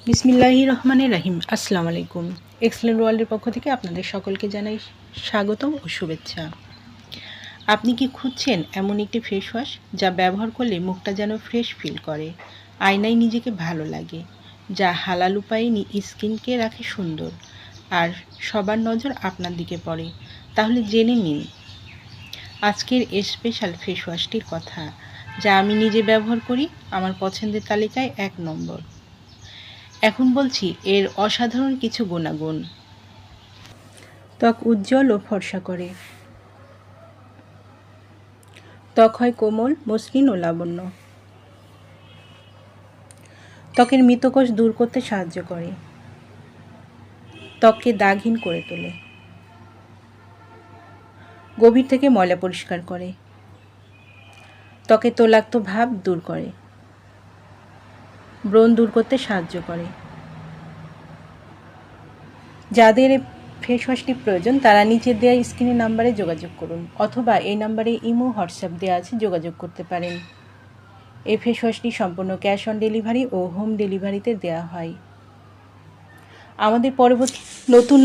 বিসমিল্লাহির রহমানির রহিম। আসসালামু আলাইকুম। এক্সেলেন্ট ওয়ার্ল্ডের পক্ষ থেকে আপনাদের সকলকে জানাই স্বাগতম ও শুভেচ্ছা। আপনি কি খুঁজছেন এমন একটি ফেস ওয়াশ যা ব্যবহার করলে মুখটা যেন ফ্রেশ ফিল করে, আয়নায় নিজেকে ভালো লাগে, যা হালাল উপায়ে স্কিনকে রাখে সুন্দর আর সবার নজর আপনার দিকে পড়ে? তাহলে জেনে নিন আজকের স্পেশাল ফেস ওয়াশটির কথা, যা আমি নিজে ব্যবহার করি, আমার পছন্দের তালিকায় 1 নম্বর। এখন বলছি এর অসাধারণ কিছু গুণাগুণ। ত্বক উজ্জ্বল ও ফর্সা করে। ত্বক হয় কোমল, মসৃণ ও লাবণ্য। ত্বকের মৃতকোষ দূর করতে সাহায্য করে। ত্বককে দাগহীন করে তোলে। গভীর থেকে ময়লা পরিষ্কার করে। ত্বকে তৈলাক্ত ভাব দূর করে। ব্রণ দূর করতে সাহায্য করে। যাদের ফেস ওয়াশটি প্রয়োজন তারা নিচে দেওয়া স্ক্রিনের নাম্বারে যোগাযোগ করুন, অথবা এই নাম্বারে ইমো হোয়াটসঅ্যাপ দেওয়া আছে, যোগাযোগ করতে পারেন। এই ফেস ওয়াশটি সম্পূর্ণ ক্যাশ অন ডেলিভারি ও হোম ডেলিভারিতে দেওয়া হয়। আমাদের পরবর্তী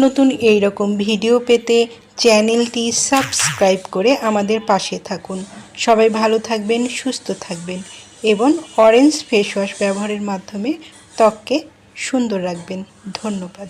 নতুন এই রকম ভিডিও পেতে চ্যানেলটি সাবস্ক্রাইব করে আমাদের পাশে থাকুন। সবাই ভালো থাকবেন, সুস্থ থাকবেন এবং অরেঞ্জ ফেস ওয়াশ ব্যবহারের মাধ্যমে ত্বককে সুন্দর রাখবেন। ধন্যবাদ।